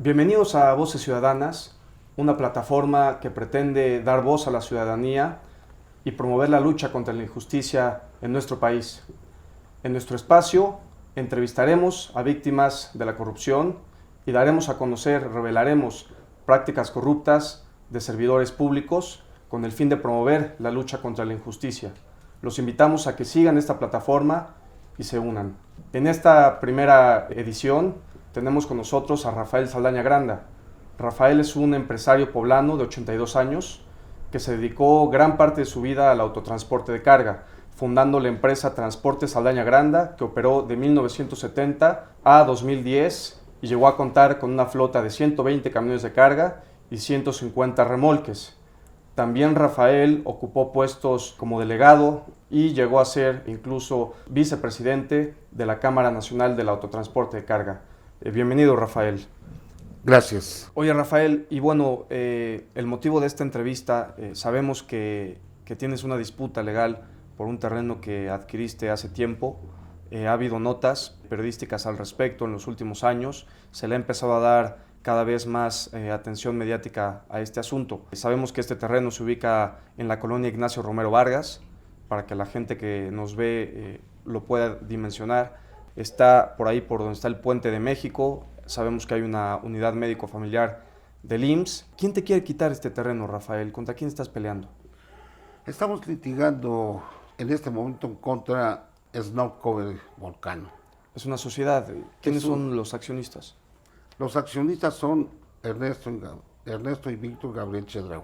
Bienvenidos a Voces Ciudadanas, una plataforma que pretende dar voz a la ciudadanía y promover la lucha contra la injusticia en nuestro país. En nuestro espacio entrevistaremos a víctimas de la corrupción y daremos a conocer, revelaremos prácticas corruptas de servidores públicos con el fin de promover la lucha contra la injusticia. Los invitamos a que sigan esta plataforma y se unan. En esta primera edición tenemos con nosotros a Rafael Saldaña Granda. Rafael es un empresario poblano de 82 años que se dedicó gran parte de su vida al autotransporte de carga, fundando la empresa Transporte Saldaña Granda, que operó de 1970 a 2010 y llegó a contar con una flota de 120 camiones de carga y 150 remolques. También Rafael ocupó puestos como delegado y llegó a ser incluso vicepresidente de la Cámara Nacional del Autotransporte de Carga. Bienvenido, Rafael. Gracias. Oye, Rafael, y bueno, el motivo de esta entrevista, sabemos que tienes una disputa legal por un terreno que adquiriste hace tiempo. Ha habido notas periodísticas al respecto en los últimos años. Se le ha empezado a dar cada vez más atención mediática a este asunto. Sabemos que este terreno se ubica en la colonia Ignacio Romero Vargas, para que la gente que nos ve lo pueda dimensionar. Está por ahí por donde está el Puente de México. Sabemos que hay una unidad médico-familiar del IMSS. ¿Quién te quiere quitar este terreno, Rafael? ¿Contra quién estás peleando? Estamos litigando en este momento en contra Snow Cover Volcano. Es una sociedad. ¿Quiénes son los accionistas? Los accionistas son Ernesto y Víctor Gabriel Chedraui.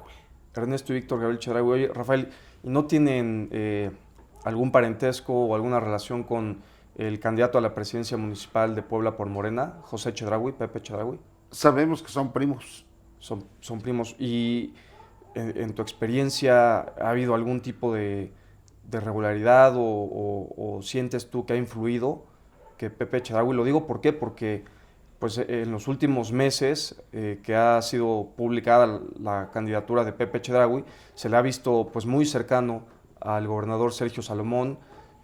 Ernesto y Víctor Gabriel Chedraui. Oye, Rafael, ¿y no tienen algún parentesco o alguna relación con el candidato a la presidencia municipal de Puebla por Morena, José Chedraui, Pepe Chedraui? Sabemos que son primos. Son primos. ¿Y en tu experiencia ha habido algún tipo de irregularidad o sientes tú que ha influido que Pepe Chedraui? Lo digo ¿por qué? Porque pues, en los últimos meses que ha sido publicada la candidatura de Pepe Chedraui, se le ha visto pues, muy cercano al gobernador Sergio Salomón.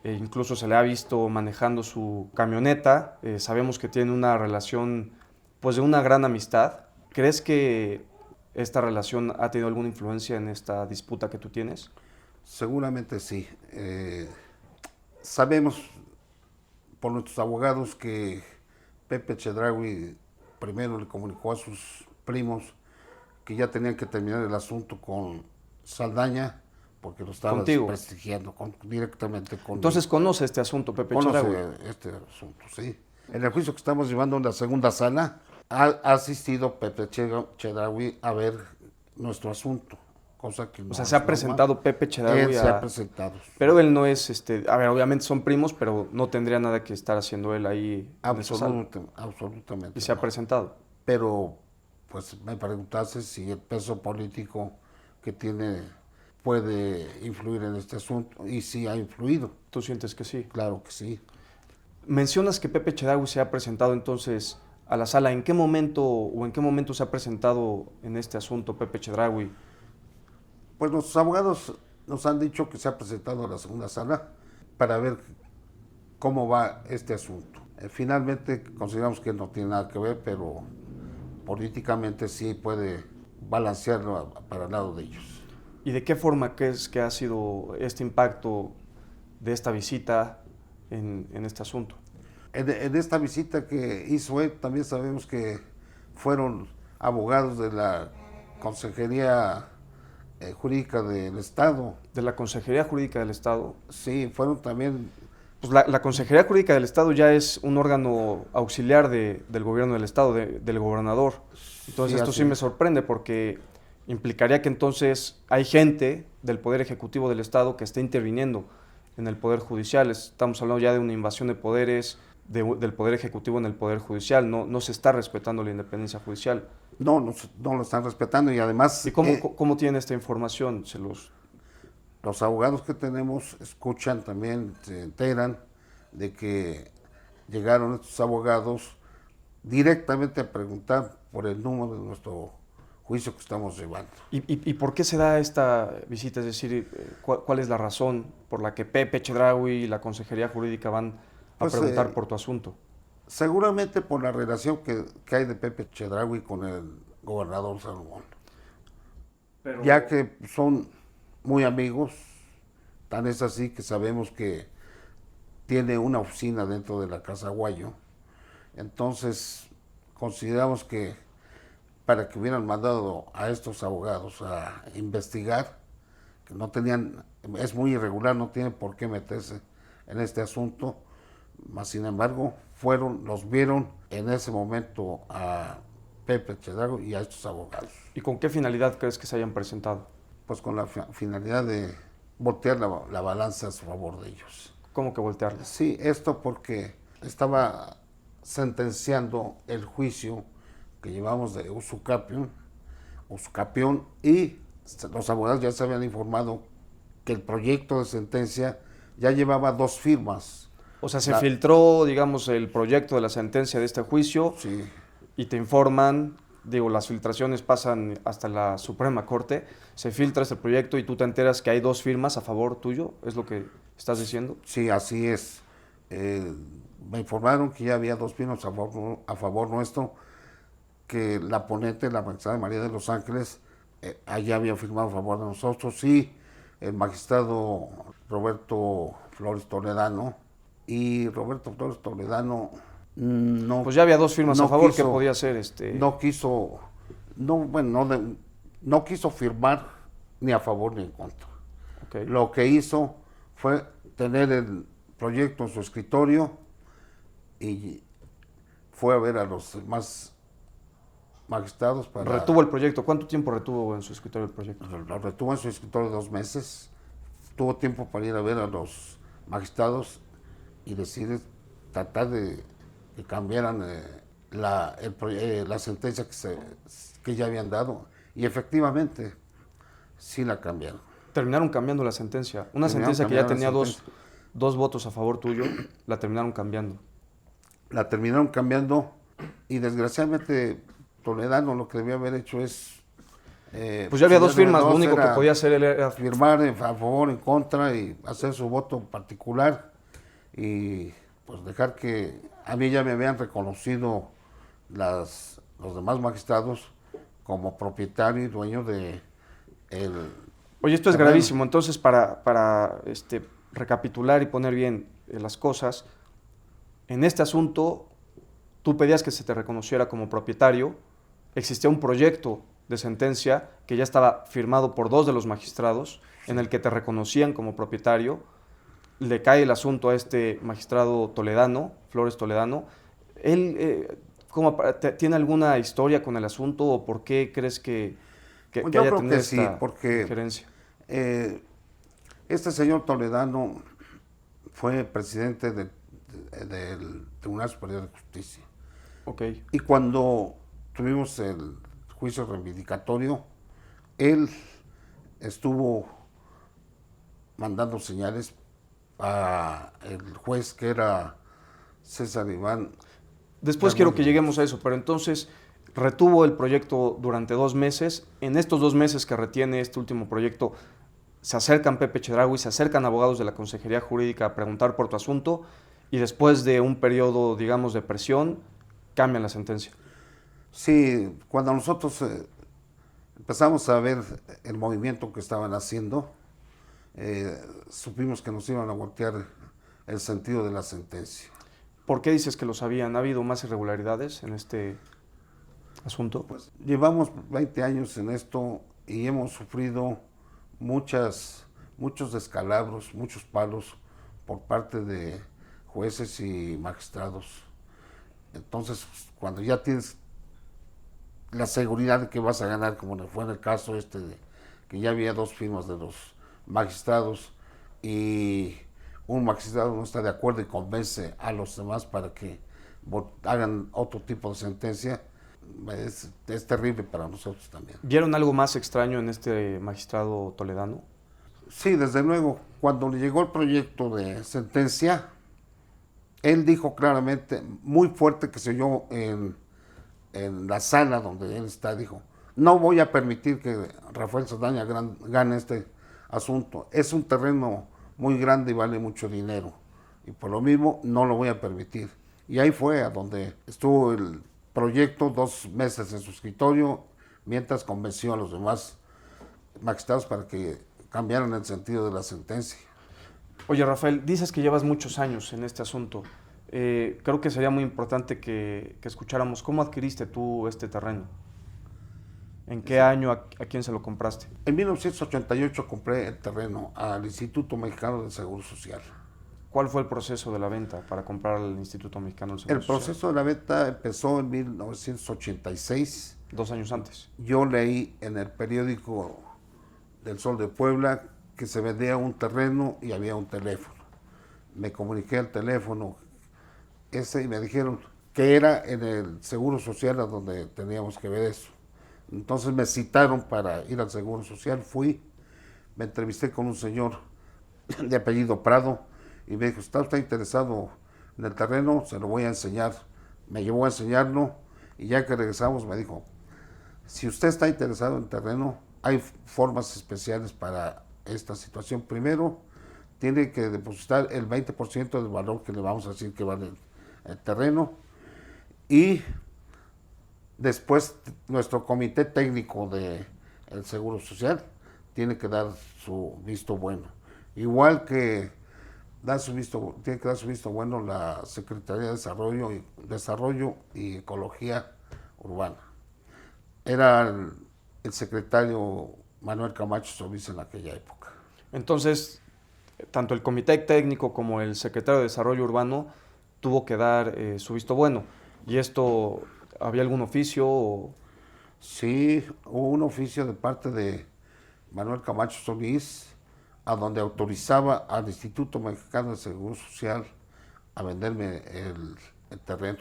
Incluso se le ha visto manejando su camioneta. Sabemos que tiene una relación pues, de una gran amistad. ¿Crees que esta relación ha tenido alguna influencia en esta disputa que tú tienes? Seguramente sí. Sabemos por nuestros abogados que Pepe Chedraui primero le comunicó a sus primos que ya tenían que terminar el asunto con Saldaña, porque lo estaba desprestigiando directamente con... Entonces conoce este asunto, Pepe Chedraui. Conoce este asunto, sí. En el juicio que estamos llevando en la segunda sala, ha asistido Pepe Chedraui a ver nuestro asunto, cosa que no... O sea, se ha presentado Pepe Chedraui. Él se ha presentado. Pero él no es, a ver, obviamente son primos, pero no tendría nada que estar haciendo él ahí en esa sala. Absolutamente. Y se ha presentado. Pero, pues, me preguntaste si el peso político que tiene puede influir en este asunto, y sí ha influido. ¿Tú sientes que sí? Claro que sí. Mencionas que Pepe Chedraui se ha presentado entonces a la sala. ¿En qué momento se ha presentado en este asunto Pepe Chedraui? Pues los abogados nos han dicho que se ha presentado a la segunda sala para ver cómo va este asunto. Finalmente consideramos que no tiene nada que ver, pero políticamente sí puede balancearlo para el lado de ellos. ¿Y de qué forma crees que ha sido este impacto de esta visita en este asunto? En esta visita que hizo él, también sabemos que fueron abogados de la Consejería Jurídica del Estado. ¿De la Consejería Jurídica del Estado? Sí, fueron también... Pues la Consejería Jurídica del Estado ya es un órgano auxiliar del gobierno del Estado, del gobernador. Entonces esto sí me sorprende porque implicaría que entonces hay gente del Poder Ejecutivo del Estado que está interviniendo en el Poder Judicial. Estamos hablando ya de una invasión de poderes del Poder Ejecutivo en el Poder Judicial. No se está respetando la independencia judicial. No lo están respetando y además... ¿Y cómo tiene esta información? Los abogados que tenemos escuchan también, se enteran de que llegaron estos abogados directamente a preguntar por el número de nuestro juicio que estamos llevando. ¿Y por qué se da esta visita? Es decir, ¿cuál es la razón por la que Pepe Chedraui y la Consejería Jurídica van a preguntar por tu asunto? Seguramente por la relación que hay de Pepe Chedraui con el gobernador Salomón. Pero, Ya que son muy amigos, tan es así que sabemos que tiene una oficina dentro de la Casa Aguayo. Entonces, consideramos que para que hubieran mandado a estos abogados a investigar, que no tenían, es muy irregular, no tienen por qué meterse en este asunto, mas sin embargo, los vieron en ese momento a Pepe Chedraui y a estos abogados. ¿y con qué finalidad crees que se hayan presentado? Pues con la finalidad de voltear la balanza a su favor de ellos. ¿Cómo que voltearlas? Sí, esto porque estaba sentenciando el juicio que llevamos de usucapión, y los abogados ya se habían informado que el proyecto de sentencia ya llevaba 2 firmas. O sea, se filtró, digamos, el proyecto de la sentencia de este juicio Sí, y te informan, digo, las filtraciones pasan hasta la Suprema Corte, se filtra este proyecto y tú te enteras que hay 2 firmas a favor tuyo, ¿es lo que estás diciendo? sí, así es. Me informaron que ya había 2 firmas a favor nuestro, que la ponente, la magistrada María de los Ángeles, allá había firmado a favor de nosotros, y el magistrado Roberto Flores Toledano, y Roberto Flores Toledano no... Pues ya había 2 firmas no a favor, quiso, que podía ser no quiso, no, bueno, no quiso firmar ni a favor ni en contra. Okay. Lo que hizo fue tener el proyecto en su escritorio y fue a ver a los demás magistrados para... Retuvo el proyecto. ¿Cuánto tiempo retuvo en su escritorio el proyecto? Lo retuvo en su escritorio 2 meses. Tuvo tiempo para ir a ver a los magistrados y decir, tratar de que cambiaran la sentencia que ya habían dado. Y efectivamente, sí la cambiaron. Terminaron cambiando la sentencia. Una sentencia que ya tenía dos votos a favor tuyo, la terminaron cambiando. La terminaron cambiando y desgraciadamente Toledano lo que debía haber hecho es... pues ya había 2 firmas, lo único que podía hacer él era... firmar a favor, en contra y hacer su voto particular y pues dejar que a mí ya me habían reconocido los demás magistrados como propietario y dueño de el... Oye, esto es gravísimo. Entonces, para recapitular y poner bien las cosas, en este asunto, tú pedías que se te reconociera como propietario, existía un proyecto de sentencia que ya estaba firmado por 2 de los magistrados, en el que te reconocían como propietario, le cae el asunto a este magistrado Toledano, Flores Toledano. ¿Él tiene alguna historia con el asunto o por qué crees que Pues haya yo creo tenido que sí, esta porque diferencia? Este señor Toledano fue presidente del Tribunal Superior de Justicia. Okay. Y cuando tuvimos el juicio reivindicatorio, él estuvo mandando señales a el juez que era César Iván. Después quiero que lleguemos a eso, pero entonces retuvo el proyecto durante 2 meses. En estos 2 meses que retiene este último proyecto, se acercan Pepe Chedraui, se acercan abogados de la Consejería Jurídica a preguntar por tu asunto y después de un periodo, digamos, de presión, cambian la sentencia. Sí, cuando nosotros empezamos a ver el movimiento que estaban haciendo, supimos que nos iban a voltear el sentido de la sentencia. ¿Por qué dices que lo sabían? ¿Ha habido más irregularidades en este asunto? Pues llevamos 20 años en esto y hemos sufrido muchos descalabros, muchos palos por parte de jueces y magistrados. Entonces, cuando ya tienes la seguridad de que vas a ganar, como fue en el caso que ya había 2 firmas de los magistrados y un magistrado no está de acuerdo y convence a los demás para que hagan otro tipo de sentencia, es terrible para nosotros también. ¿Vieron algo más extraño en este magistrado Toledano? Sí, desde luego. Cuando le llegó el proyecto de sentencia, él dijo claramente, muy fuerte que se oyó en la sala donde él está, dijo, no voy a permitir que Rafael Saldaña gane este asunto. Es un terreno muy grande y vale mucho dinero. Y por lo mismo no lo voy a permitir. Y ahí fue a donde estuvo el proyecto 2 meses en su escritorio, mientras convenció a los demás magistrados para que cambiaran el sentido de la sentencia. Oye, Rafael, dices que llevas muchos años en este asunto. Creo que sería muy importante que escucháramos cómo adquiriste tú este terreno. ¿En qué año, a quién se lo compraste? En 1988 compré el terreno al Instituto Mexicano del Seguro Social. ¿Cuál fue el proceso de la venta para comprar al Instituto Mexicano del Seguro El Social? proceso de la venta empezó en 1986. 2 años antes. Yo leí en el periódico del Sol de Puebla que se vendía un terreno y había un teléfono. Me comuniqué al teléfono ese y me dijeron que era en el Seguro Social a donde teníamos que ver eso. Entonces me citaron para ir al Seguro Social, fui, me entrevisté con un señor de apellido Prado y me dijo, ¿está usted interesado en el terreno? Se lo voy a enseñar. Me llevó a enseñarlo y ya que regresamos me dijo, si usted está interesado en el terreno, hay formas especiales para esta situación. Primero, tiene que depositar el 20% del valor que le vamos a decir que vale el terreno y después nuestro comité técnico del Seguro Social tiene que dar su visto bueno. Igual que tiene que dar su visto bueno la Secretaría de Desarrollo y Ecología Urbana. Era el secretario Manuel Camacho Solís en aquella época. Entonces, tanto el comité técnico como el secretario de Desarrollo Urbano tuvo que dar su visto bueno. ¿Y esto, había algún oficio? Sí, hubo un oficio de parte de Manuel Camacho Solís a donde autorizaba al Instituto Mexicano de Seguro Social a venderme el terreno.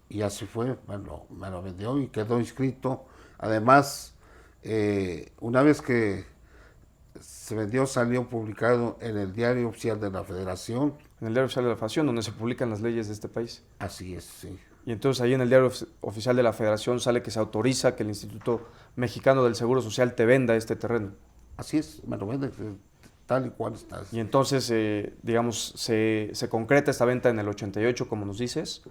Y así fue, me lo vendió y quedó inscrito. Además, una vez que se vendió, salió publicado en el Diario Oficial de la Federación. En el Diario Oficial de la Federación, donde se publican las leyes de este país. Así es, sí. Y entonces ahí en el Diario Oficial de la Federación sale que se autoriza que el Instituto Mexicano del Seguro Social te venda este terreno. Así es, me lo vende tal y cual está. Y entonces, digamos, se concreta esta venta en el 88, como nos dices.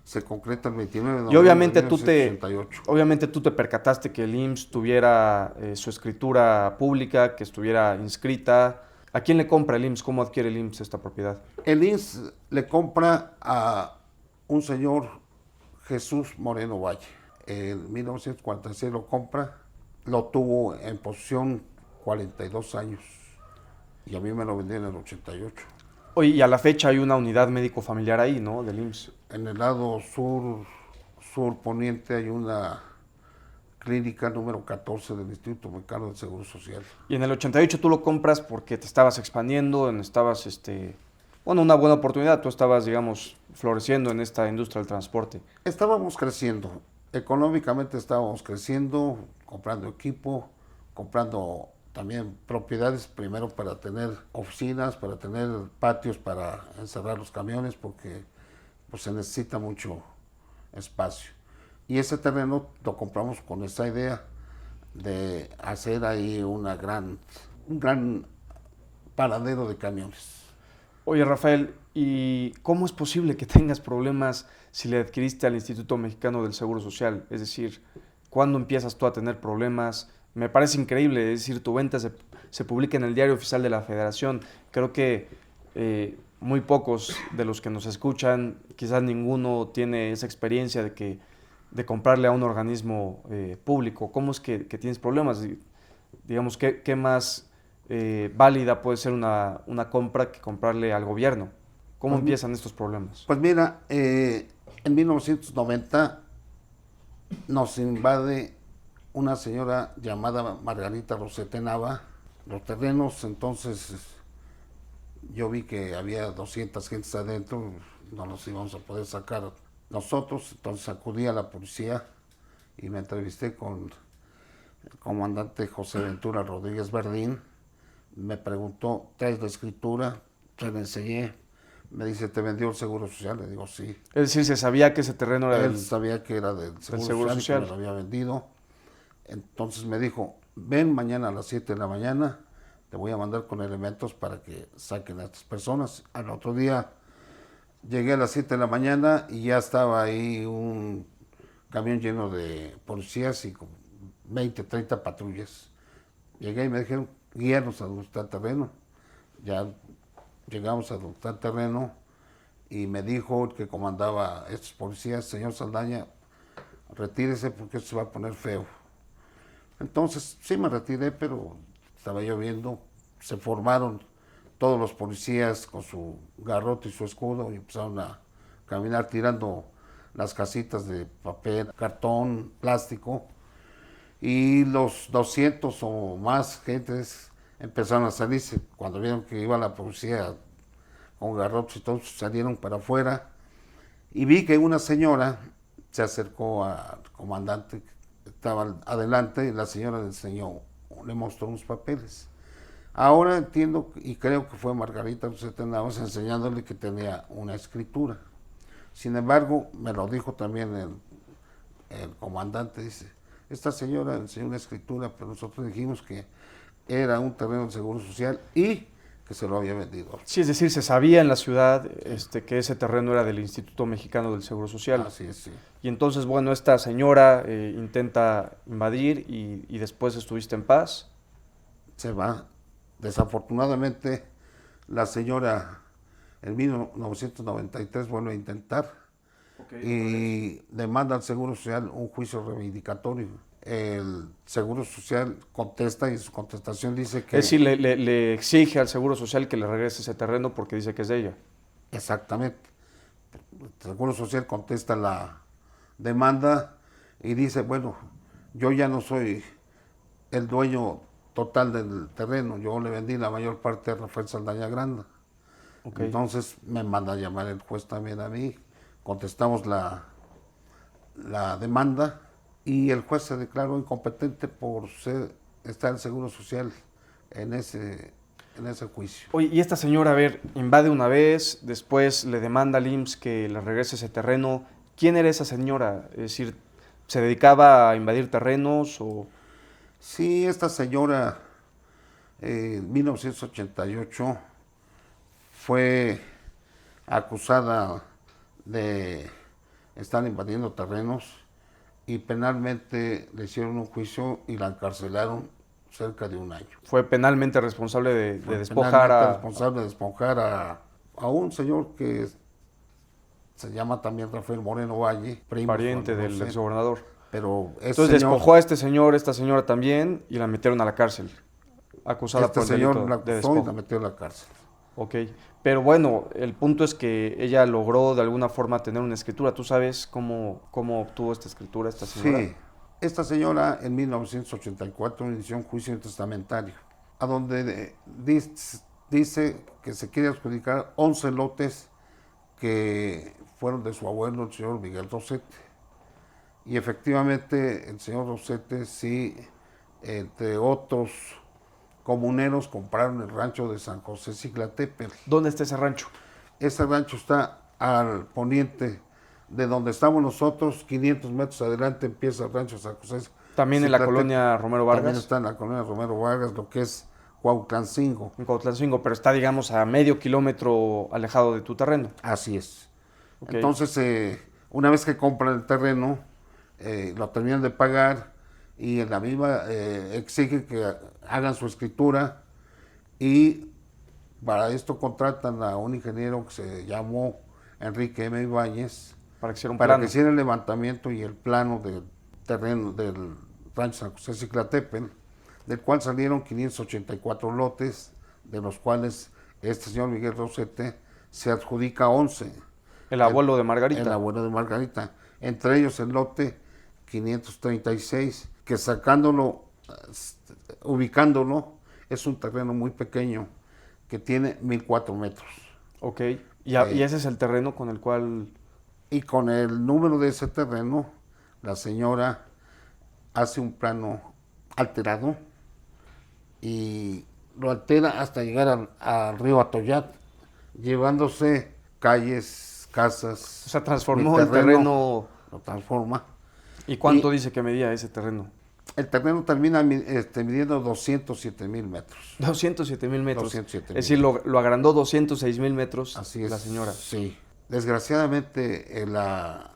Se concreta el 29 de Y noviembre obviamente de 1988. obviamente tú te percataste que el IMSS tuviera su escritura pública, que estuviera inscrita. ¿A quién le compra el IMSS? ¿Cómo adquiere el IMSS esta propiedad? El IMSS le compra a un señor Jesús Moreno Valle. En 1946 lo compra, lo tuvo en posesión 42 años y a mí me lo vendió en el 88. Oye, y a la fecha hay una unidad médico familiar ahí, ¿no? Del IMSS. En el lado sur poniente hay una clínica número 14 del Instituto Mexicano del Seguro Social. Y en el 88 tú lo compras porque te estabas expandiendo, estabas, una buena oportunidad, tú estabas, digamos, floreciendo en esta industria del transporte. Estábamos creciendo, económicamente estábamos creciendo, comprando equipo, comprando también propiedades, primero para tener oficinas, para tener patios para encerrar los camiones, porque pues, se necesita mucho espacio. Y ese terreno lo compramos con esa idea de hacer ahí un gran paradero de camiones. Oye, Rafael, ¿y cómo es posible que tengas problemas si le adquiriste al Instituto Mexicano del Seguro Social? Es decir, ¿cuándo empiezas tú a tener problemas? Me parece increíble, es decir, tu venta se publica en el Diario Oficial de la Federación. Creo que muy pocos de los que nos escuchan, quizás ninguno tiene esa experiencia de comprarle a un organismo público. ¿Cómo es que tienes problemas? Digamos, ¿qué más válida puede ser una compra que comprarle al gobierno? ¿Cómo empiezan estos problemas? Pues mira, en 1990 nos invade una señora llamada Margarita Rosete Nava los terrenos. Entonces yo vi que había 200 gentes adentro, no nos íbamos a poder sacar nosotros. Entonces acudí a la policía y me entrevisté con el comandante José Ventura Rodríguez Verdín. Me preguntó, ¿traes la escritura? Se le enseñé. Me dice, ¿te vendió el Seguro Social? Le digo, sí. Es decir, se sabía que ese terreno era Él sabía que era del Seguro Social, que me lo había vendido. Entonces me dijo, ven mañana a las 7 de la mañana, te voy a mandar con elementos para que saquen a estas personas. Al otro día Llegué a las 7 de la mañana y ya estaba ahí un camión lleno de policías y con 20, 30 patrullas. Llegué y me dijeron, guíanos a donde está el terreno. Ya llegamos a donde está el terreno y me dijo el que comandaba estos policías, señor Saldaña, retírese porque esto se va a poner feo. Entonces sí me retiré, pero estaba lloviendo, se formaron todos los policías con su garrote y su escudo y empezaron a caminar tirando las casitas de papel, cartón, plástico, y los 200 o más gentes empezaron a salirse. Cuando vieron que iba la policía con garrotes y todos salieron para afuera, y vi que una señora se acercó al comandante, estaba adelante, y la señora le enseñó, le mostró unos papeles. Ahora entiendo y creo que fue Margarita Navas enseñándole que tenía una escritura. Sin embargo, me lo dijo también el comandante, dice, esta señora enseñó una escritura, pero nosotros dijimos que era un terreno del Seguro Social y que se lo había vendido. Sí, es decir, se sabía en la ciudad que ese terreno era del Instituto Mexicano del Seguro Social. Así es, sí. Y entonces, bueno, esta señora intenta invadir y después estuviste en paz. Se va. Desafortunadamente, la señora en 1993 vuelve a intentar y demanda al Seguro Social un juicio reivindicatorio. El Seguro Social contesta y en su contestación dice que... Es decir, le exige al Seguro Social que le regrese ese terreno porque dice que es de ella. Exactamente. El Seguro Social contesta la demanda y dice, bueno, yo ya no soy el dueño total del terreno, yo le vendí la mayor parte a Rafael Saldaña Granda. Okay. Entonces me manda a llamar el juez también a mí, contestamos la demanda y el juez se declaró incompetente por estar el Seguro Social en ese juicio. Oye, y esta señora, a ver, invade una vez, después le demanda al IMSS que le regrese ese terreno. ¿Quién era esa señora? Es decir, ¿se dedicaba a invadir terrenos o...? Sí, esta señora en 1988 fue acusada de estar invadiendo terrenos y penalmente le hicieron un juicio y la encarcelaron cerca de un año. Fue penalmente responsable de despojar responsable de despojar a un señor que se llama también Rafael Moreno Valle, primo, pariente del exgobernador. Pero entonces despojó a este señor, esta señora también, y la metieron a la cárcel, acusada por el delito de despojo. Y la metió a la cárcel. Ok, pero bueno, el punto es que ella logró de alguna forma tener una escritura. ¿Tú sabes cómo obtuvo esta escritura esta señora? Sí, esta señora en 1984 inició un juicio testamentario, a donde dice que se quiere adjudicar 11 lotes que fueron de su abuelo, el señor Miguel Rosete. Y efectivamente el señor Rosete sí, entre otros comuneros, compraron el rancho de San José Ciclatepetl. ¿Dónde está ese rancho? Ese rancho está al poniente de donde estamos nosotros, 500 metros adelante empieza el rancho San José. También en la colonia Romero Vargas. También está en la colonia Romero Vargas, lo que es Cuautlancingo. En Cuautlancingo, pero está, digamos, a medio kilómetro alejado de tu terreno. Así es. Okay. Entonces, una vez que compran el terreno, lo terminan de pagar y en la misma exigen que hagan su escritura y para esto contratan a un ingeniero que se llamó Enrique M. Ibáñez para que hiciera el levantamiento y el plano del terreno del rancho San José Ciclatepetl, del cual salieron 584 lotes, de los cuales este señor Miguel Rosete se adjudica 11. El abuelo de Margarita. El abuelo de Margarita. Entre ellos el lote 536, que sacándolo, ubicándolo, es un terreno muy pequeño, que tiene 1004 metros. Ok, y ese es el terreno con el cual... Y con el número de ese terreno, la señora hace un plano alterado y lo altera hasta llegar al río Atoyat, llevándose calles, casas. O sea, transformó el terreno. Lo transforma. ¿Y cuánto dice que medía ese terreno? El terreno termina midiendo 207,000 metros. 207,000 metros. 207,000. Es decir, lo agrandó 206,000 metros. Así es. La señora. Sí. Desgraciadamente, la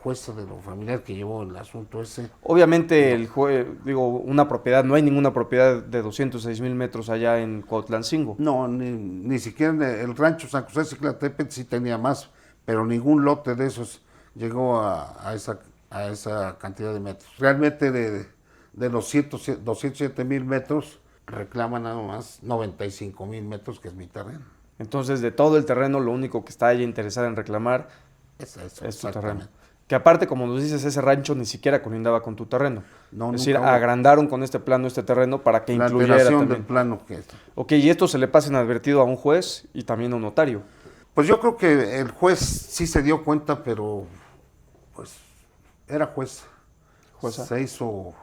jueza de lo familiar que llevó el asunto ese, Obviamente, una propiedad, no hay ninguna propiedad de 206,000 metros allá en Cuautlancingo. no, ni siquiera en el rancho San José Ciclatepec sí tenía más, pero ningún lote de esos llegó a esa cantidad de metros. Realmente de los 207,000 metros, reclaman nada más 95,000 metros, que es mi terreno. Entonces, de todo el terreno, lo único que está ella interesada en reclamar Eso, es tu exactamente. terreno. Que aparte, como nos dices, ese rancho ni siquiera colindaba con tu terreno. No, Es decir, nunca hubo. agrandaron con este plano este terreno para que La incluyera alteración también. del plano que es. Ok, y esto se le pasa inadvertido a un juez y también a un notario. Pues yo creo que el juez sí se dio cuenta, pero pues era juez. Jueza. Se hizo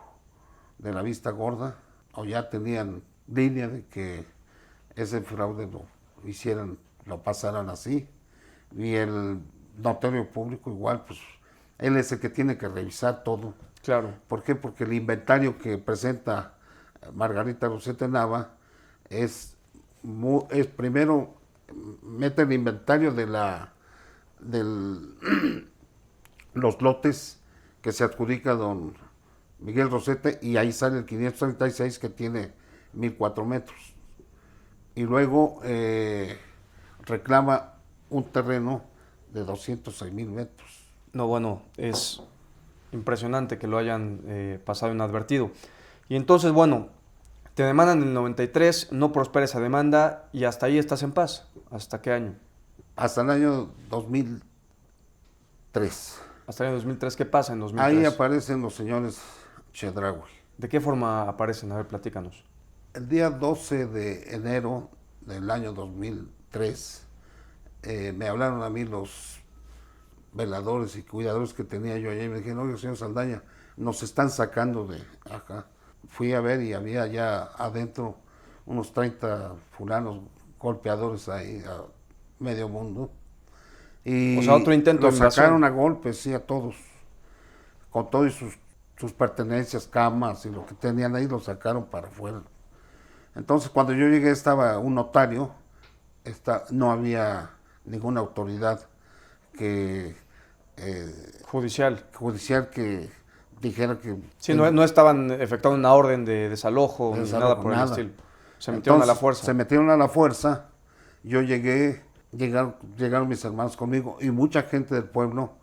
de la vista gorda, o ya tenían línea de que ese fraude lo pasaran así. Y el notario público igual, pues él es el que tiene que revisar todo. Claro. ¿Por qué? Porque el inventario que presenta Margarita Rosete Nava es primero mete el inventario de los lotes que se adjudica don Miguel Rosete, y ahí sale el 536 que tiene 1,004 metros. Y luego reclama un terreno de 206,000 metros. No, bueno, es impresionante que lo hayan pasado inadvertido. Y entonces, bueno, te demandan en el 93, no prospera esa demanda y hasta ahí estás en paz. ¿Hasta qué año? Hasta el año 2003. Hasta el año 2003, ¿qué pasa en 2003? Ahí aparecen los señores Chedraui. ¿De qué forma aparecen? A ver, platícanos. El día 12 de enero del año 2003, me hablaron a mí los veladores y cuidadores que tenía yo allá y me dijeron: oye, señor Saldaña, nos están sacando de acá. Fui a ver y había ya adentro unos 30 fulanos golpeadores ahí a medio mundo. Y O sea, otro intento de los invasión. sacaron a golpes, sí, a todos. Con todas sus pertenencias, camas y lo que tenían ahí, los sacaron para afuera. Entonces, cuando yo llegué estaba un notario, no había ninguna autoridad judicial que dijera que... Sí, no estaban efectuando una orden de desalojo ni nada por el estilo. Se metieron a la fuerza. Se metieron a la fuerza. Yo llegaron mis hermanos conmigo y mucha gente del pueblo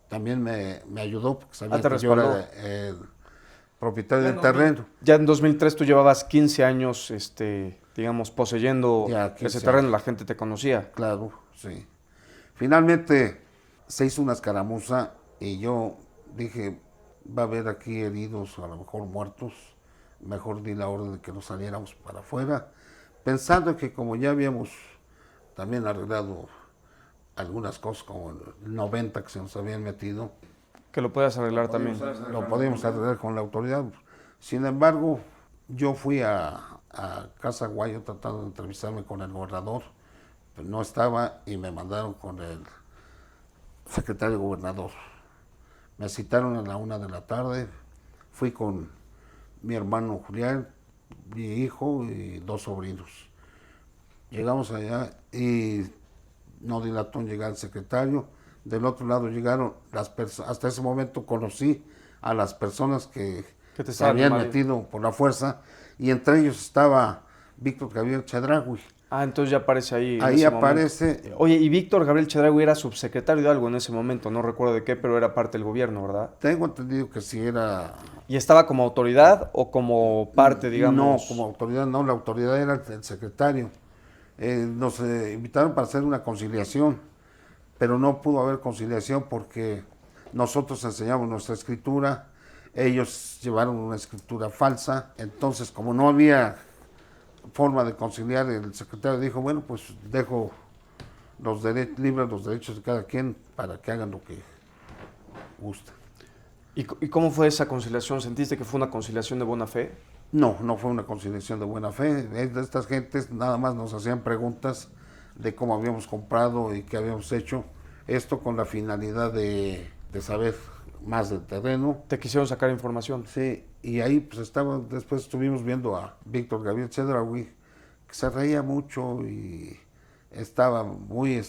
también me ayudó porque sabía que yo era el propietario del terreno. Ya en 2003 tú llevabas 15 años, digamos, poseyendo ese terreno, la gente te conocía. Claro, sí. Finalmente se hizo una escaramuza y yo dije: va a haber aquí heridos, a lo mejor muertos, mejor di la orden de que nos saliéramos para afuera, pensando que como ya habíamos también arreglado algunas cosas como el 90 que se nos habían metido, que lo puedas arreglar también. Lo podíamos arreglar con la autoridad. Sin embargo, yo fui a Casa Guayo tratando de entrevistarme con el gobernador, pero no estaba, y me mandaron con el secretario gobernador. Me citaron a la 1 de la tarde, fui con mi hermano Julián, mi hijo y 2 sobrinos. Llegamos allá y no dilató en llegar el secretario. Del otro lado llegaron las personas. Hasta ese momento conocí a las personas que se habían metido por la fuerza, y entre ellos estaba Víctor Gabriel Chedraui. Ah, entonces ya aparece ahí. Ahí aparece. Momento. Oye, y Víctor Gabriel Chedraui era subsecretario de algo en ese momento, no recuerdo de qué, pero era parte del gobierno, ¿verdad? Tengo entendido que sí era. ¿Y estaba como autoridad o como parte, digamos? No, como autoridad no, la autoridad era el secretario. Nos invitaron para hacer una conciliación, pero no pudo haber conciliación porque nosotros enseñamos nuestra escritura, ellos llevaron una escritura falsa. Entonces, como no había forma de conciliar, el secretario dijo: bueno, pues dejo libres los derechos de cada quien para que hagan lo que gusten. ¿Y cómo fue esa conciliación? ¿Sentiste que fue una conciliación de buena fe? No, no fue una conciliación de buena fe. Estas gentes nada más nos hacían preguntas de cómo habíamos comprado y qué habíamos hecho. Esto con la finalidad de saber más del terreno. ¿Te quisieron sacar información? Sí, y ahí pues después estuvimos viendo a Víctor Gabriel Chedraui, que se reía mucho y estaba muy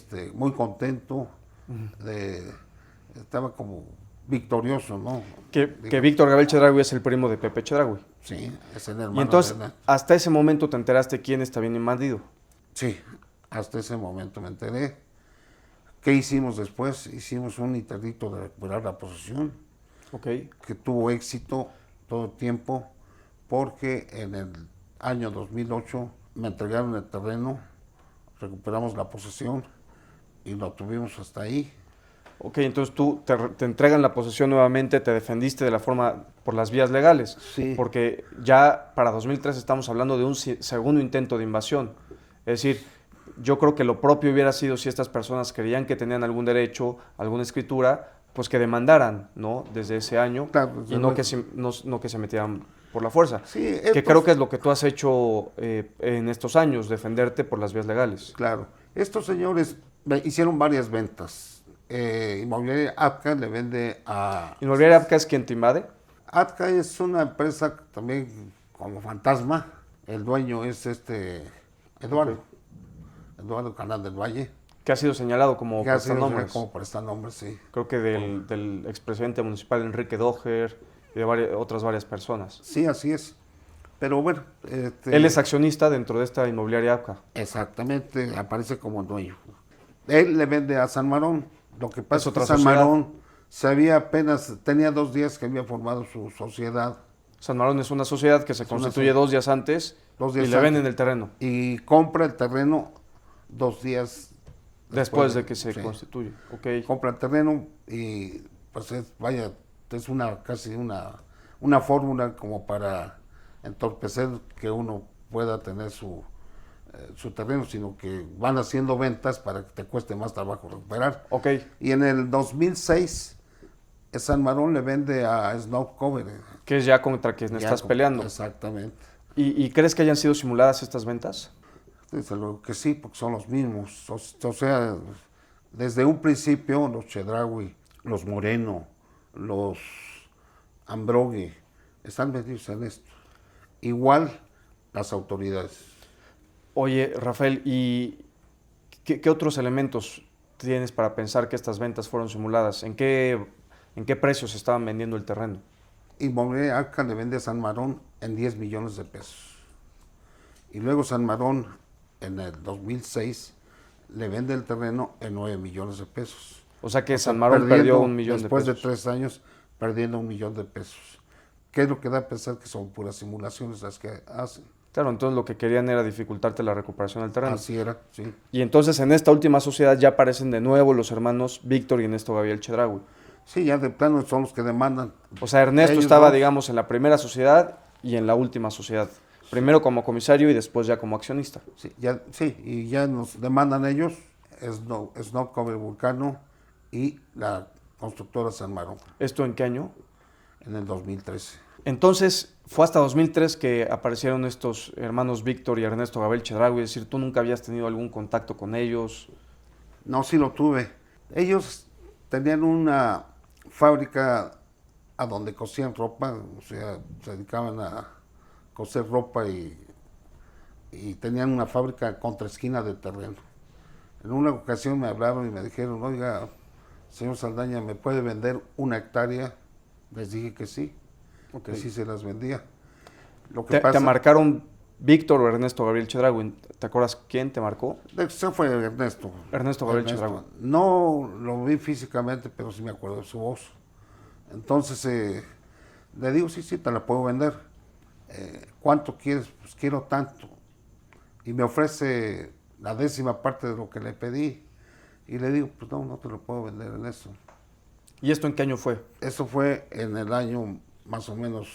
contento, estaba como victorioso, ¿no? Que Víctor Gabriel Chedraui es el primo de Pepe Chedraui. Sí, es el hermano. Y entonces, de Ernesto. hasta ese momento te enteraste quién está bien invadido. Sí, hasta ese momento me enteré. ¿Qué hicimos después? Hicimos un interdicto de recuperar la posesión, Ok. que tuvo éxito todo el tiempo, porque en el año 2008 me entregaron el terreno, recuperamos la posesión y lo tuvimos hasta ahí. Ok, entonces tú te entregan la posesión nuevamente, te defendiste de la forma, por las vías legales. Sí. Porque ya para 2003 estamos hablando de un segundo intento de invasión. Es decir, yo creo que lo propio hubiera sido si estas personas creían que tenían algún derecho, alguna escritura, pues que demandaran, ¿no? Desde ese año, Claro, y no que se metieran por la fuerza. Sí, Que creo que es lo que tú has hecho en estos años, defenderte por las vías legales. Claro. Estos señores hicieron varias ventas. Inmobiliaria APCA le vende a... ¿Inmobiliaria APCA es quien te invade? APCA es una empresa también como fantasma. El dueño es Eduardo. Ok. Eduardo Canal del Valle. Que ha sido señalado como Que ha sido prestanombres. como prestanombres, sí. Creo que del expresidente municipal Enrique Doher y de otras varias personas. Sí, así es. Pero bueno... Él es accionista dentro de esta inmobiliaria APCA. Exactamente, aparece como dueño. Él le vende a San Marón. Lo que pasa es que otra San sociedad. Marón tenía 2 días que había formado su sociedad. San Marón es una sociedad que se constituye 2 días antes 2 días y le antes. venden el terreno. Y compra el terreno 2 días Después de que se sí. constituye. Ok. Compra el terreno y pues es casi una fórmula como para entorpecer que uno pueda tener su terreno, sino que van haciendo ventas para que te cueste más trabajo recuperar. Ok. Y en el 2006, San Marón le vende a Snow Cover. Que es ya contra quien estás peleando. Exactamente. ¿Y crees que hayan sido simuladas estas ventas? Desde luego que sí, porque son los mismos. O sea, desde un principio los Chedraui, los Moreno, los Ambrogue, están metidos en esto. Igual las autoridades. Oye, Rafael, ¿y qué otros elementos tienes para pensar que estas ventas fueron simuladas? ¿En qué precios estaban vendiendo el terreno? Inmobiliaria APCA le vende a San Marón en 10 millones de pesos. Y luego San Marón, en el 2006, le vende el terreno en 9 millones de pesos. O sea que San Marón perdió 1 millón de pesos. Después de 3 años, perdiendo 1 millón de pesos. ¿Qué es lo que da a pensar que son puras simulaciones las que hacen? Claro, entonces lo que querían era dificultarte la recuperación del terreno. Así era, sí. Y entonces en esta última sociedad ya aparecen de nuevo los hermanos Víctor y Ernesto Gabriel Chedraui. Sí, ya de plano son los que demandan. O sea, Ernesto Ellos estaba, dos. digamos, en la primera sociedad y en la última sociedad. Primero como comisario y después ya como accionista. Sí, y ya nos demandan ellos, Snow Cover Vulcano y la constructora San Marón, ¿Esto en qué año? en el 2013. Entonces, fue hasta 2003 que aparecieron estos hermanos Víctor y Ernesto Gabriel Chedraui. Es decir, ¿tú nunca habías tenido algún contacto con ellos? No, sí lo tuve. Ellos tenían una fábrica a donde cosían ropa, o sea, se dedicaban a coser ropa y tenían una fábrica contra esquina de terreno. En una ocasión me hablaron y me dijeron, oiga, señor Saldaña, ¿me puede vender 1 hectárea? Les dije que sí, Okay. que sí se las vendía. Lo que ¿Te pasa, marcaron Víctor o Ernesto Gabriel Chedraui? ¿Te acuerdas quién te marcó? eso fue Ernesto. Ernesto Gabriel Chedraui. No lo vi físicamente, pero sí me acuerdo de su voz. Entonces le digo, sí, te la puedo vender. ¿Cuánto quieres? Pues quiero tanto. Y me ofrece la 10ª parte de lo que le pedí. Y le digo, pues no te lo puedo vender en eso. ¿Y esto en qué año fue? Eso fue en el año más o menos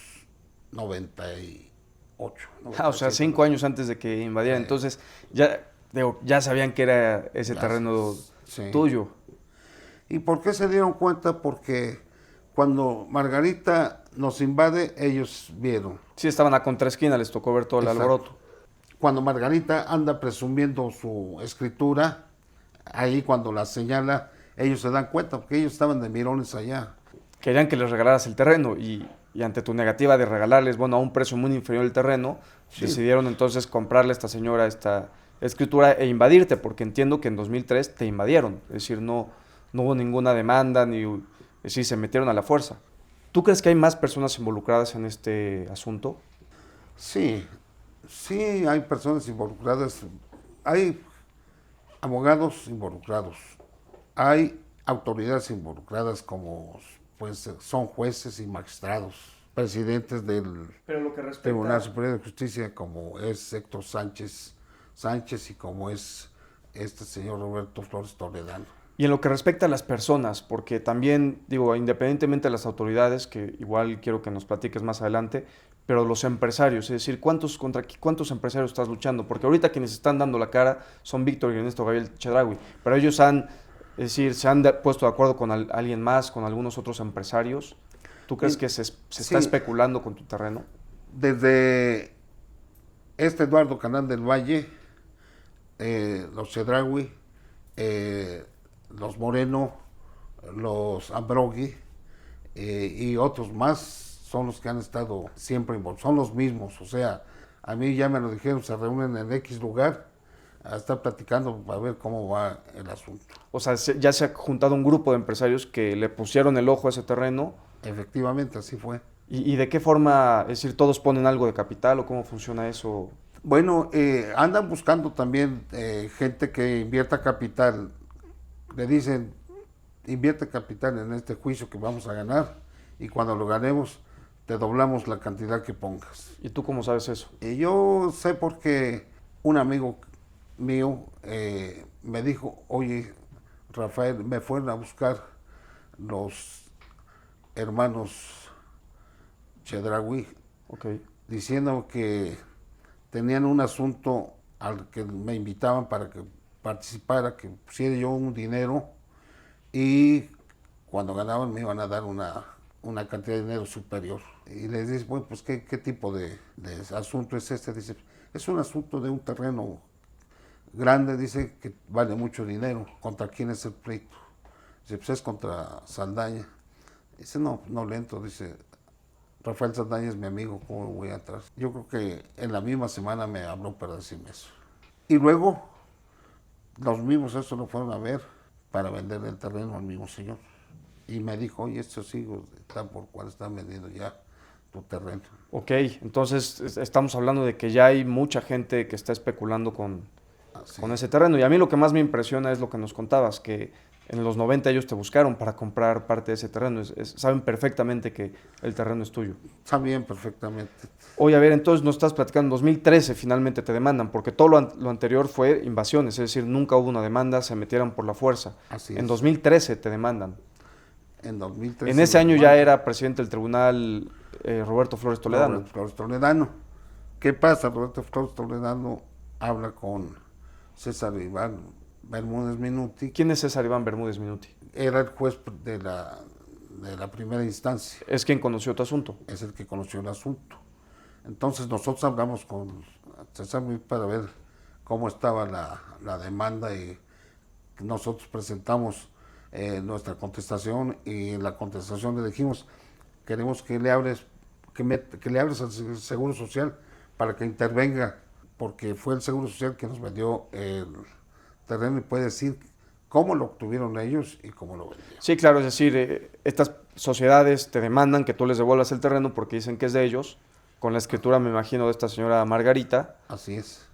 98. O sea, 5 años antes de que invadieran. Entonces, ya sabían que era ese terreno sí. tuyo. ¿Y por qué se dieron cuenta? Porque cuando Margarita nos invade, ellos vieron. Sí, estaban a contraesquina, les tocó ver todo el alboroto. Cuando Margarita anda presumiendo su escritura, ahí cuando la señala, ellos se dan cuenta, porque ellos estaban de mirones allá. Querían que les regalaras el terreno y ante tu negativa de regalarles, a un precio muy inferior el terreno, sí, decidieron entonces comprarle a esta señora esta escritura e invadirte, porque entiendo que en 2003 te invadieron, es decir, no hubo ninguna demanda, es decir, se metieron a la fuerza. ¿Tú crees que hay más personas involucradas en este asunto? Sí, sí hay personas involucradas, hay abogados involucrados, hay autoridades involucradas como pues son jueces y magistrados, presidentes del Pero lo que respecta... Tribunal Superior de Justicia como es Héctor Sánchez y como es este señor Roberto Flores Toledano. Y en lo que respecta a las personas, porque también, digo, independientemente de las autoridades, que igual quiero que nos platiques más adelante, pero los empresarios, es decir, ¿contra cuántos empresarios estás luchando? Porque ahorita quienes están dando la cara son Víctor y Ernesto Gabriel Chedraui, pero ellos se han puesto de acuerdo con alguien más, con algunos otros empresarios. ¿Tú crees que se está especulando con tu terreno? Desde Eduardo Canal del Valle, los Chedraui, los Moreno, los Ambrogui y otros más son los que han estado siempre involucrados, son los mismos, o sea, a mí ya me lo dijeron, se reúnen en X lugar a estar platicando para ver cómo va el asunto. O sea, ya se ha juntado un grupo de empresarios que le pusieron el ojo a ese terreno. Efectivamente, así fue. ¿Y de qué forma, es decir, todos ponen algo de capital o cómo funciona eso? Bueno, andan buscando también gente que invierta capital. Le dicen, invierte capital en este juicio que vamos a ganar y cuando lo ganemos te doblamos la cantidad que pongas. ¿Y tú cómo sabes eso? Y yo sé porque un amigo mío me dijo, oye, Rafael, me fueron a buscar los hermanos Chedraui, diciendo que tenían un asunto al que me invitaban para que participara, que pusiera yo un dinero y cuando ganaban me iban a dar una cantidad de dinero superior. Y les dice, bueno, pues ¿qué tipo de asunto es este? Dice, es un asunto de un terreno grande, dice que vale mucho dinero. ¿Contra quién es el pleito? Dice, pues es contra Saldaña. Dice, no le entro, dice, Rafael Saldaña es mi amigo, ¿cómo voy a entrar? Yo creo que en la misma semana me habló para decirme eso. Y luego, los mismos eso lo fueron a ver para vender el terreno al mismo señor. Y me dijo, oye, estos hijos están por cuál están vendiendo ya tu terreno. Ok, entonces estamos hablando de que ya hay mucha gente que está especulando con ese terreno. Y a mí lo que más me impresiona es lo que nos contabas, que en los 90 ellos te buscaron para comprar parte de ese terreno. Saben perfectamente que el terreno es tuyo. Saben perfectamente. Oye, a ver, entonces nos estás platicando, en 2013 finalmente te demandan, porque todo lo anterior fue invasiones, es decir, nunca hubo una demanda, se metieron por la fuerza. Así en es. 2013 te demandan. En 2013. En ese año ya era presidente del tribunal Roberto Flores Toledano. Roberto Flores Toledano. ¿Qué pasa? Roberto Flores Toledano habla con César Iván Bermúdez Minuti. ¿Quién es César Iván Bermúdez Minuti? Era el juez de la primera instancia. ¿Es quien conoció tu asunto? Es el que conoció el asunto. Entonces nosotros hablamos con César para ver cómo estaba la demanda y nosotros presentamos nuestra contestación y en la contestación le dijimos, queremos que le hables al Seguro Social para que intervenga, porque fue el Seguro Social que nos vendió el terreno y puede decir cómo lo obtuvieron ellos y cómo lo vendieron. Sí, claro, es decir, estas sociedades te demandan que tú les devuelvas el terreno porque dicen que es de ellos, con la escritura, me imagino, de esta señora Margarita. Así es.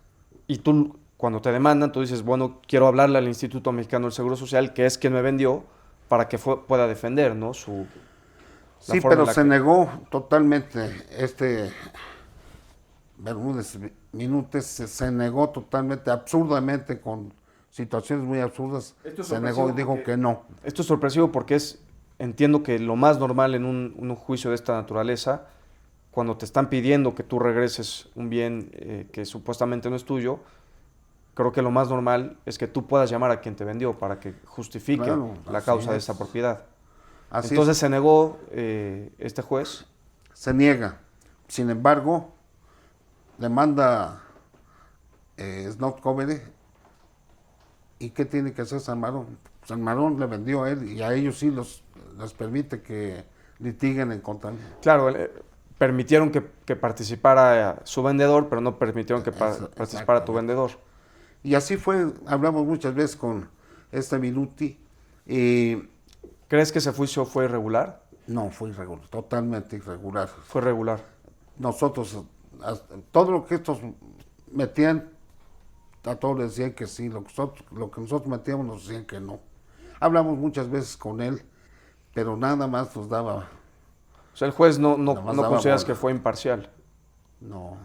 Y tú, cuando te demandan, tú dices, bueno, quiero hablarle al Instituto Mexicano del Seguro Social, que es quien me vendió, para que pueda defender, ¿no? Sí, pero se negó totalmente. Bermúdez Minutes se negó totalmente, absurdamente, con situaciones muy absurdas. Se negó y dijo que no. Esto es sorpresivo porque entiendo que lo más normal en un juicio de esta naturaleza, cuando te están pidiendo que tú regreses un bien que supuestamente no es tuyo, creo que lo más normal es que tú puedas llamar a quien te vendió para que justifique la causa de esa propiedad. Entonces se negó este juez. Se niega. Sin embargo, demanda Snow Covery. ¿Y qué tiene que hacer San Marón? San Marón le vendió a él y a ellos sí les permite que litiguen en contra. Claro, permitieron que participara su vendedor, pero no permitieron que participara tu vendedor. Y así fue, hablamos muchas veces con Minuti, y ¿Crees que ese juicio fue irregular? no, fue irregular, totalmente irregular. Fue regular. Nosotros, todo lo que estos metían, a todos les decían que sí, lo que nosotros metíamos nos decían que no. Hablamos muchas veces con él, pero nada más nos daba, O sea, el juez no nada más daba consideras bola. que fue imparcial. No,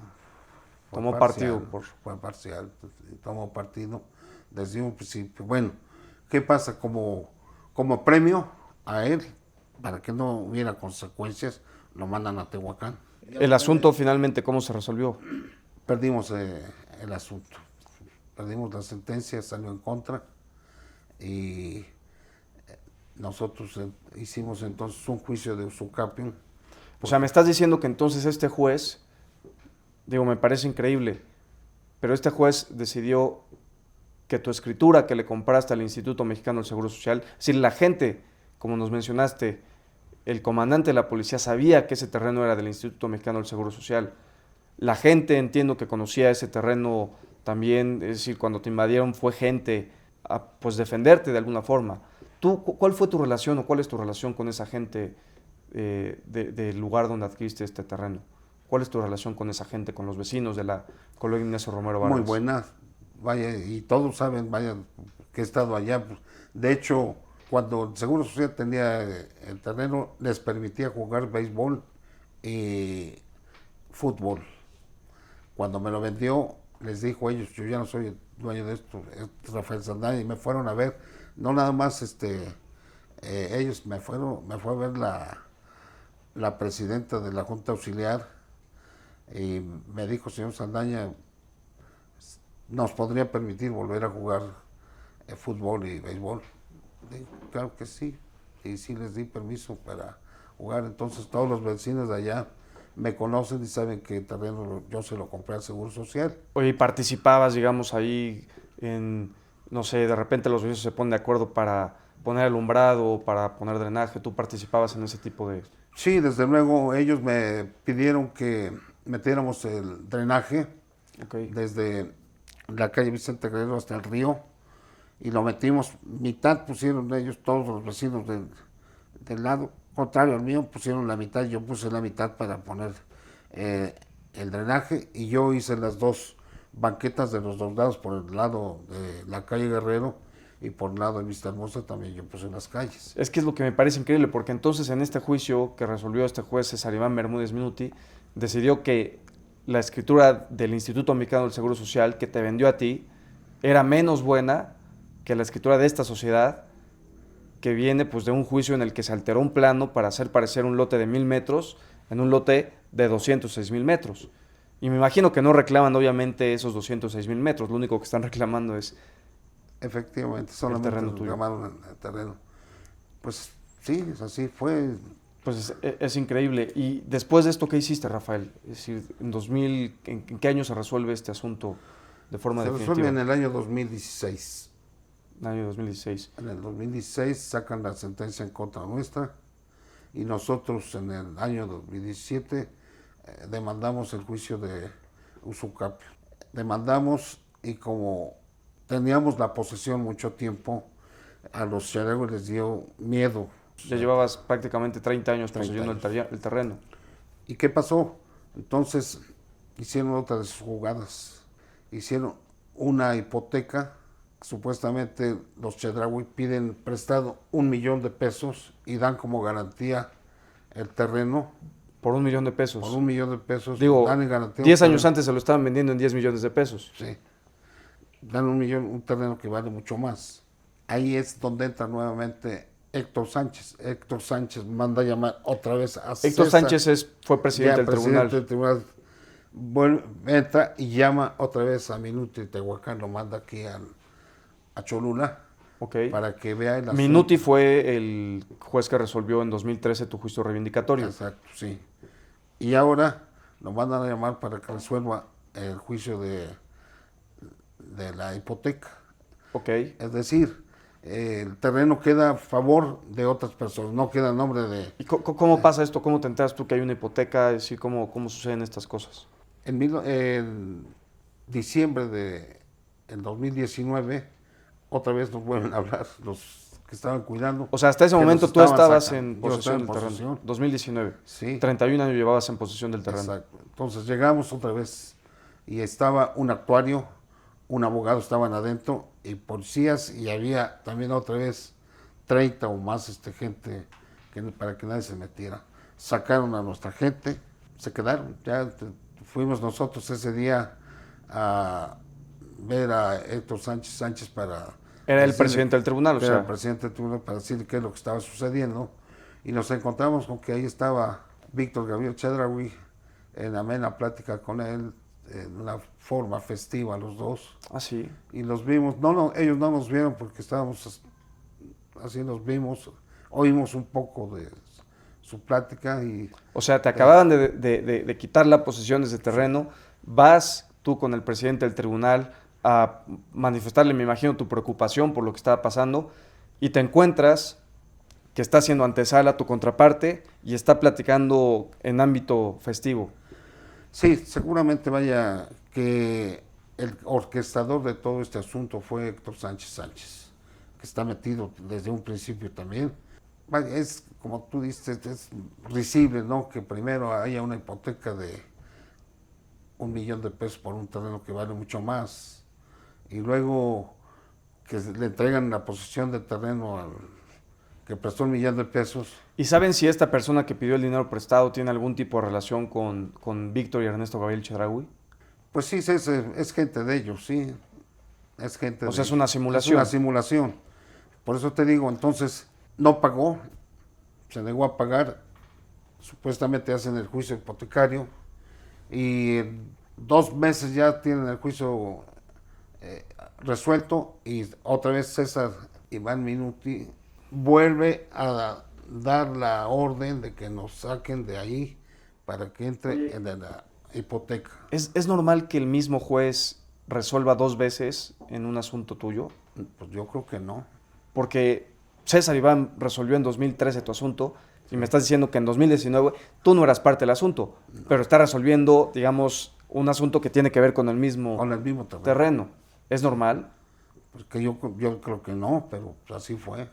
fue Tomó parcial, partido por... fue parcial, tomó partido desde un principio. Bueno, ¿qué pasa? Como premio a él, para que no hubiera consecuencias, lo mandan a Tehuacán. El asunto finalmente, ¿cómo se resolvió? Perdimos el asunto, perdimos la sentencia, salió en contra, y nosotros hicimos entonces un juicio de usucapión. O sea, me estás diciendo que entonces este juez, digo, me parece increíble, pero este juez decidió que tu escritura que le compraste al Instituto Mexicano del Seguro Social, es decir, la gente, como nos mencionaste, el comandante de la policía sabía que ese terreno era del Instituto Mexicano del Seguro Social. La gente, entiendo que conocía ese terreno también, es decir, cuando te invadieron fue gente a pues defenderte de alguna forma. ¿Tú, cuál fue tu relación o cuál es tu relación con esa gente del lugar donde adquiriste este terreno? ¿Cuál es tu relación con esa gente, con los vecinos de la colonia Ignacio Romero Vargas? Muy buena, vaya, y todos saben, vaya, que he estado allá. De hecho, cuando el Seguro Social tenía el terreno, les permitía jugar béisbol y fútbol. Cuando me lo vendió, les dijo a ellos, yo ya no soy el dueño de esto, es Rafael Saldaña, y me fueron a ver, no nada más ellos me fue a ver la presidenta de la Junta Auxiliar, y me dijo, señor Saldaña, ¿nos podría permitir volver a jugar fútbol y béisbol? Digo, claro que sí, y sí les di permiso para jugar. Entonces todos los vecinos de allá me conocen y saben que el terreno yo se lo compré al Seguro Social. Oye, participabas, digamos, ahí en, no sé, de repente los vecinos se ponen de acuerdo para poner alumbrado o para poner drenaje, ¿tú participabas en ese tipo de...? Sí, desde luego, ellos me pidieron que metiéramos el drenaje Okay. desde la calle Vicente Guerrero hasta el río, y lo metimos, mitad pusieron ellos, todos los vecinos del lado contrario al mío pusieron la mitad, yo puse la mitad para poner el drenaje, y yo hice las dos banquetas de los dos lados, por el lado de la calle Guerrero y por el lado de Vista Hermosa también yo puse las calles. Es que es lo que me parece increíble, porque entonces en este juicio que resolvió este juez César Iván Bermúdez Minuti, decidió que la escritura del Instituto Mexicano del Seguro Social que te vendió a ti era menos buena que la escritura de esta sociedad, que viene pues de un juicio en el que se alteró un plano para hacer parecer un lote de 1,000 metros en un lote de 206,000 metros. Y me imagino que no reclaman obviamente esos 206,000 metros, lo único que están reclamando es... Efectivamente, solamente reclamaron el terreno. Pues sí, así fue. Pues es increíble. Y después de esto, ¿qué hiciste, Rafael? Es decir, ¿en qué año se resuelve este asunto de forma definitiva? Se resuelve en el año 2016. En el año 2016. En el 2016 sacan la sentencia en contra nuestra, y nosotros en el año 2017 demandamos el juicio de usucapio. Demandamos, y como teníamos la posesión mucho tiempo, a los charegos les dio miedo. Ya llevabas prácticamente 30 años 30 poseyendo años. el terreno. ¿Y qué pasó? Entonces hicieron otra de sus jugadas. Hicieron una hipoteca. Supuestamente los Chedraui piden prestado 1 millón de pesos y dan como garantía el terreno. Por 1 millón de pesos. Por 1 millón de pesos. Digo, dan en garantía 10 años antes se lo estaban vendiendo en 10 millones de pesos. Sí. Dan 1 millón, un terreno que vale mucho más. Ahí es donde entra nuevamente Héctor Sánchez. Héctor Sánchez manda a llamar otra vez a Héctor César, Sánchez fue presidente del tribunal. del tribunal. Bueno, entra y llama otra vez a Minuti de Tehuacán, lo manda aquí a Cholula, Okay. para que vea el asunto. Minuti fue el juez que resolvió en 2013 tu juicio reivindicatorio. Exacto, sí. Y ahora lo mandan a llamar para que resuelva el juicio de la hipoteca. Okay. Es decir, el terreno queda a favor de otras personas, no queda a nombre de... ¿Y cómo pasa esto? ¿Cómo te enteras tú que hay una hipoteca? Es decir, ¿cómo suceden estas cosas? En diciembre en 2019, otra vez nos vuelven a hablar los que estaban cuidando. O sea, hasta ese que momento nos tú estaban estabas sacando. en Yo estaba posesión en del terreno. posesión. 2019. Sí. 31 años llevabas en posesión del terreno. Exacto. Entonces llegamos otra vez y estaba un actuario, un abogado estaban adentro y policías y había también otra vez 30 o más gente para que nadie se metiera. Sacaron a nuestra gente, se quedaron. Ya fuimos nosotros ese día a ver a Héctor Sánchez para... Era el decirle- presidente del tribunal, o era el sea, presidente del tribunal para decirle qué es lo que estaba sucediendo. Y nos encontramos con que ahí estaba Víctor Gabriel Chedraui en amena plática con él, en una forma festiva los dos. sí. Y los vimos, ellos no nos vieron porque estábamos así, nos vimos, oímos un poco de su plática y O sea, te acababan de quitar la posesión de ese terreno, vas tú con el presidente del tribunal a manifestarle, me imagino, tu preocupación por lo que estaba pasando y te encuentras que está haciendo antesala a tu contraparte y está platicando en ámbito festivo. sí, seguramente vaya que el orquestador de todo este asunto fue Héctor Sánchez, que está metido desde un principio también. Vaya, es, como tú dices, es risible, ¿no? Que primero haya una hipoteca de $1,000,000 por un terreno que vale mucho más, y luego que le entregan la posesión del terreno al que prestó $1,000,000. ¿Y saben si esta persona que pidió el dinero prestado tiene algún tipo de relación con Víctor y Ernesto Gabriel Chedraui? Pues sí, es gente de ellos, sí. Es gente O sea, de es una ellos. simulación. Es una simulación. Por eso te digo, entonces, no pagó, se negó a pagar, supuestamente hacen el juicio hipotecario, y en 2 meses ya tienen el juicio resuelto, y otra vez César Iván Minuti vuelve a dar la orden de que nos saquen de ahí para que entre en la hipoteca. ¿Es normal que el mismo juez resuelva 2 veces en un asunto tuyo? Pues yo creo que no. Porque César Iván resolvió en 2013 tu asunto y me estás diciendo que en 2019 tú no eras parte del asunto, pero está resolviendo, digamos, un asunto que tiene que ver con el mismo Con el mismo terreno. ¿Es normal? Porque yo creo que no, pero así fue.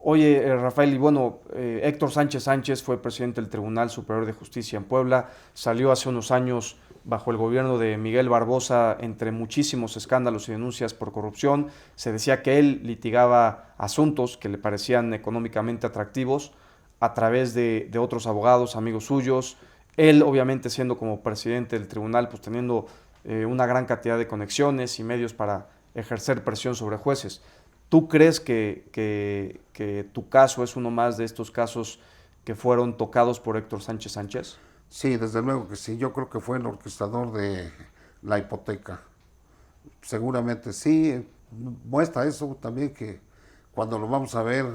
Oye, Rafael, y bueno, Héctor Sánchez fue presidente del Tribunal Superior de Justicia en Puebla, salió hace unos años bajo el gobierno de Miguel Barbosa entre muchísimos escándalos y denuncias por corrupción. Se decía que él litigaba asuntos que le parecían económicamente atractivos a través de otros abogados, amigos suyos. Él, obviamente, siendo como presidente del tribunal, pues teniendo una gran cantidad de conexiones y medios para ejercer presión sobre jueces. ¿Tú crees que tu caso es uno más de estos casos que fueron tocados por Héctor Sánchez? Sí, desde luego que sí. Yo creo que fue el orquestador de la hipoteca. Seguramente sí. Muestra eso también que cuando lo vamos a ver,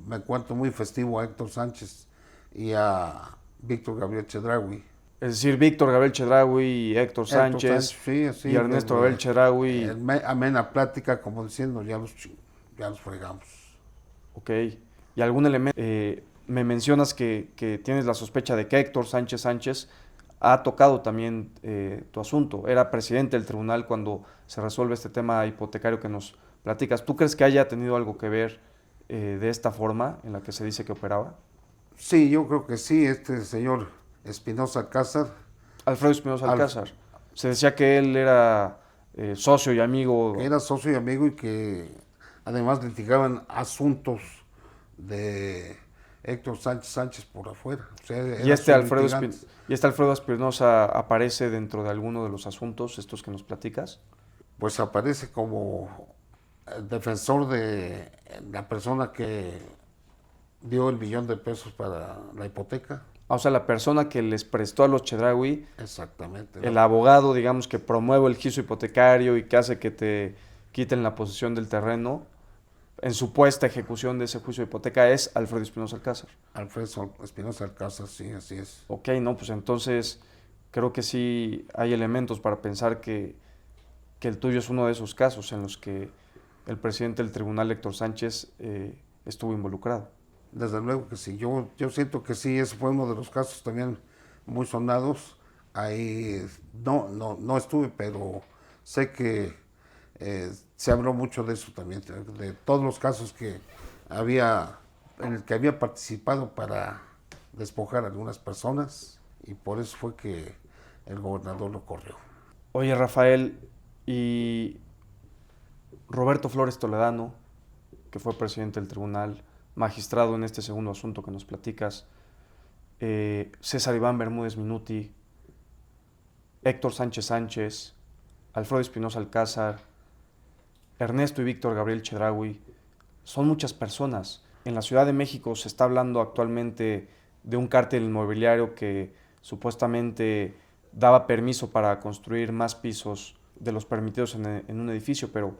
me encuentro muy festivo a Héctor Sánchez y a Víctor Gabriel Chedraui. Es decir, Víctor Gabriel Chedraui y Héctor Sánchez sí, y Ernesto Gabriel Chedraui. Amena plática, como diciendo, ya los fregamos. Ok. ¿Y algún elemento? Me mencionas que tienes la sospecha de que Héctor Sánchez ha tocado también tu asunto. Era presidente del tribunal cuando se resuelve este tema hipotecario que nos platicas. ¿Tú crees que haya tenido algo que ver de esta forma en la que se dice que operaba? Sí, yo creo que sí. Este señor Espinosa Alcázar. Alfredo Espinosa Alcázar. Se decía que él era socio y amigo. Que era socio y amigo y que además litigaban asuntos de Héctor Sánchez por afuera. O sea, ¿Y este Alfredo Espinosa aparece dentro de alguno de los asuntos estos que nos platicas? Pues aparece como el defensor de la persona que dio el $1,000,000 para la hipoteca. O sea, la persona que les prestó a los Chedraui, Exactamente. el abogado, digamos, que promueve el juicio hipotecario y que hace que te quiten la posesión del terreno, en supuesta ejecución de ese juicio de hipoteca, es Alfredo Espinosa Alcázar. Alfredo Espinosa Alcázar, sí, así es. Ok, no, pues entonces creo que sí hay elementos para pensar que el tuyo es uno de esos casos en los que el presidente del tribunal, Héctor Sánchez, estuvo involucrado. Desde luego que sí, yo siento que sí, ese fue uno de los casos también muy sonados. Ahí no estuve, pero sé que Se habló mucho de eso también, de todos los casos que en el que había participado para despojar a algunas personas, y por eso fue que el gobernador lo corrió. Oye, Rafael, y Roberto Flores Toledano, que fue presidente del tribunal, magistrado en este segundo asunto que nos platicas, César Iván Bermúdez Minuti, Héctor Sánchez Sánchez, Alfredo Espinosa Alcázar, Ernesto y Víctor Gabriel Chedraui, son muchas personas. En la Ciudad de México se está hablando actualmente de un cártel inmobiliario que supuestamente daba permiso para construir más pisos de los permitidos en un edificio, pero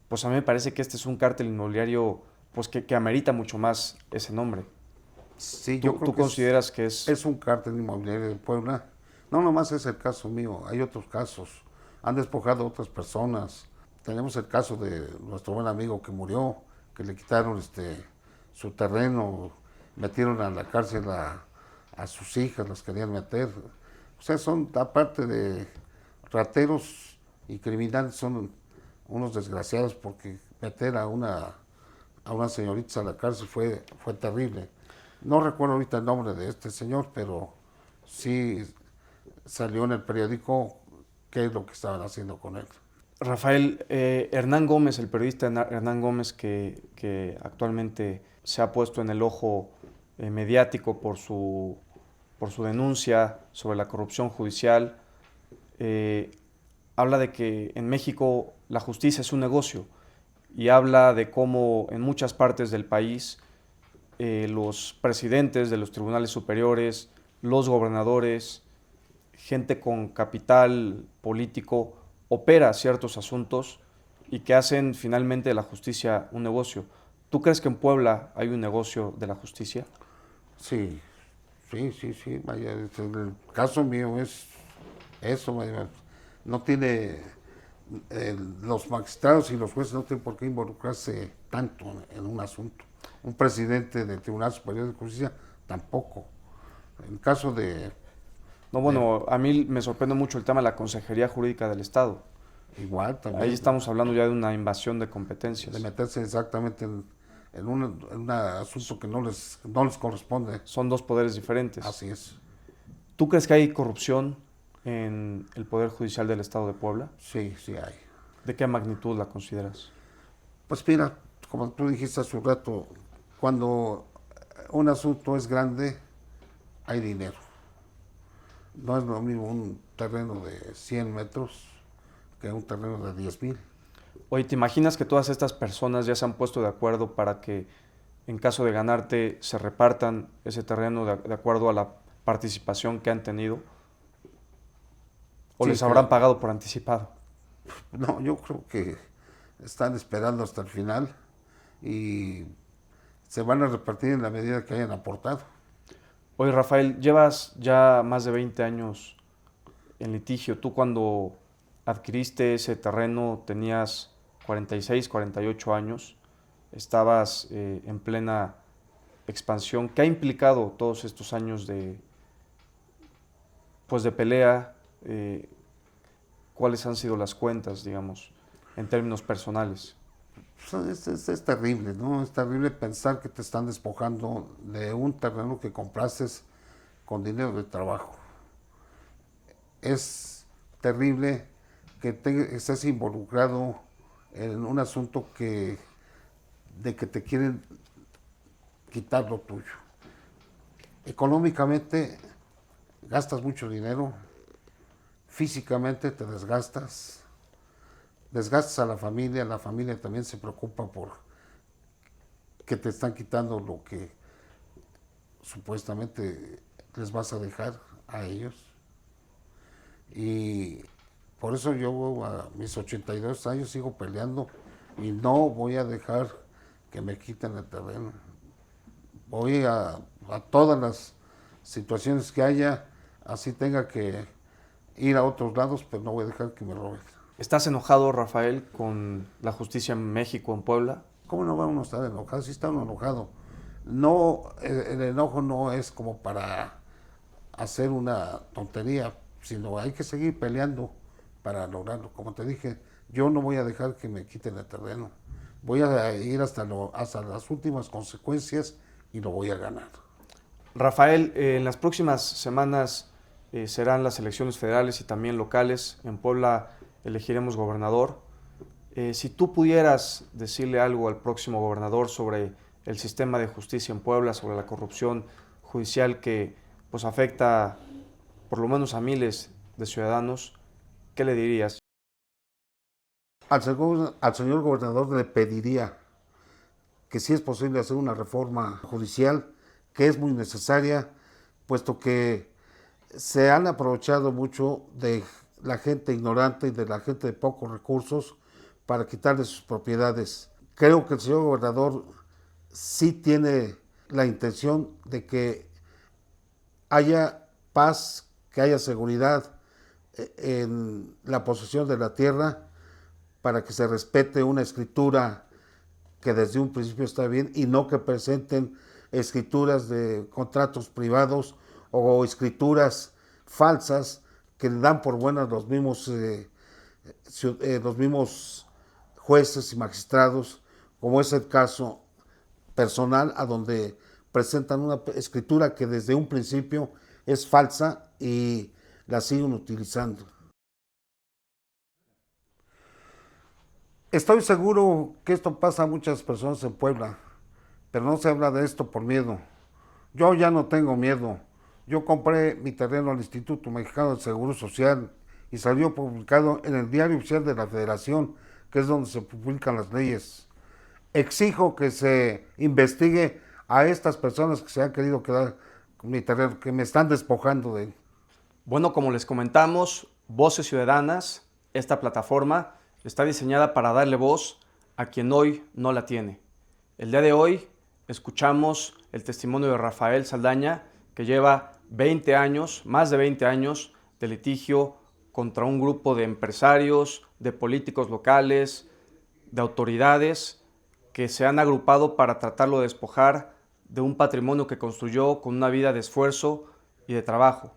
pues a mí me parece que este es un cártel inmobiliario pues que amerita mucho más ese nombre. Sí, yo creo ¿Tú que consideras que es? es un cártel inmobiliario de Puebla. No nomás es el caso mío, hay otros casos. Han despojado a otras personas. Tenemos el caso de nuestro buen amigo que murió, que le quitaron su terreno, metieron a la cárcel a sus hijas, las querían meter. O sea, son, aparte de rateros y criminales, son unos desgraciados, porque meter a unas señoritas a la cárcel fue terrible. No recuerdo ahorita el nombre de este señor, pero sí salió en el periódico qué es lo que estaban haciendo con él. Rafael, Hernán Gómez, el periodista Hernán Gómez, que actualmente se ha puesto en el ojo mediático por su denuncia sobre la corrupción judicial, habla de que en México la justicia es un negocio y habla de cómo en muchas partes del país los presidentes de los tribunales superiores, los gobernadores, gente con capital político opera ciertos asuntos y que hacen finalmente de la justicia un negocio. ¿Tú crees que en Puebla hay un negocio de la justicia? Sí, sí. Vaya, el caso mío es eso, vaya, no tiene, los magistrados y los jueces no tienen por qué involucrarse tanto en un asunto. Un presidente del Tribunal Superior de Justicia tampoco. En caso de... No, bueno, a mí me sorprende mucho el tema de la Consejería Jurídica del Estado. Igual también. Ahí estamos hablando ya de una invasión de competencias. De meterse exactamente en un asunto que no les corresponde. Son dos poderes diferentes. Así es. ¿Tú crees que hay corrupción en el Poder Judicial del Estado de Puebla? Sí hay. ¿De qué magnitud la consideras? Pues mira, como tú dijiste hace un rato, cuando un asunto es grande, hay dinero. No es lo mismo un terreno de 100 metros que un terreno de 10,000. Oye, ¿te imaginas que todas estas personas ya se han puesto de acuerdo para que en caso de ganarte se repartan ese terreno de acuerdo a la participación que han tenido? ¿O Sí, les habrán pagado por anticipado? No, yo creo que están esperando hasta el final y se van a repartir en la medida que hayan aportado. Oye, Rafael, llevas ya más de 20 años en litigio. Tú cuando adquiriste ese terreno tenías 46, 48 años. Estabas en plena expansión. ¿Qué ha implicado todos estos años de pelea? ¿Cuáles han sido las cuentas, digamos, en términos personales? Es terrible, ¿no? Es terrible pensar que te están despojando de un terreno que compraste con dinero de trabajo. Es terrible que estés involucrado en un asunto de que te quieren quitar lo tuyo. Económicamente gastas mucho dinero, físicamente te desgastas a la familia también se preocupa por que te están quitando lo que supuestamente les vas a dejar a ellos. Y por eso yo a mis 82 años sigo peleando y no voy a dejar que me quiten el terreno. Voy a todas las situaciones que haya, así tenga que ir a otros lados, pero no voy a dejar que me roben. ¿Estás enojado, Rafael, con la justicia en México, en Puebla? ¿Cómo no va uno a estar enojado? Sí está uno enojado. No, el enojo no es como para hacer una tontería, sino hay que seguir peleando para lograrlo. Como te dije, yo no voy a dejar que me quiten el terreno. Voy a ir hasta las últimas consecuencias y lo voy a ganar. Rafael, en las próximas semanas serán las elecciones federales y también locales. En Puebla elegiremos gobernador. Si tú pudieras decirle algo al próximo gobernador sobre el sistema de justicia en Puebla, sobre la corrupción judicial que pues afecta por lo menos a miles de ciudadanos, ¿qué le dirías? Al señor gobernador le pediría que si es posible hacer una reforma judicial, que es muy necesaria, puesto que se han aprovechado mucho de la gente ignorante y de la gente de pocos recursos para quitarle sus propiedades. Creo que el señor gobernador sí tiene la intención de que haya paz, que haya seguridad en la posesión de la tierra, para que se respete una escritura que desde un principio está bien y no que presenten escrituras de contratos privados o escrituras falsas que dan por buenas los mismos jueces y magistrados, como es el caso personal, a donde presentan una escritura que desde un principio es falsa y la siguen utilizando. Estoy seguro que esto pasa a muchas personas en Puebla, pero no se habla de esto por miedo. Yo ya no tengo miedo. Yo compré mi terreno al Instituto Mexicano del Seguro Social y salió publicado en el Diario Oficial de la Federación, que es donde se publican las leyes. Exijo que se investigue a estas personas que se han querido quedar con mi terreno, que me están despojando de él. Bueno, como les comentamos, Voces Ciudadanas, esta plataforma, está diseñada para darle voz a quien hoy no la tiene. El día de hoy escuchamos el testimonio de Rafael Saldaña, que lleva 20 años, más de 20 años de litigio contra un grupo de empresarios, de políticos locales, de autoridades que se han agrupado para tratarlo de despojar de un patrimonio que construyó con una vida de esfuerzo y de trabajo.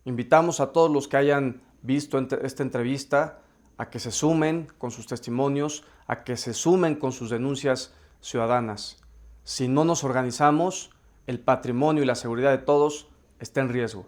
Invitamos a todos los que hayan visto esta entrevista a que se sumen con sus testimonios, a que se sumen con sus denuncias ciudadanas. Si no nos organizamos, el patrimonio y la seguridad de todos está en riesgo.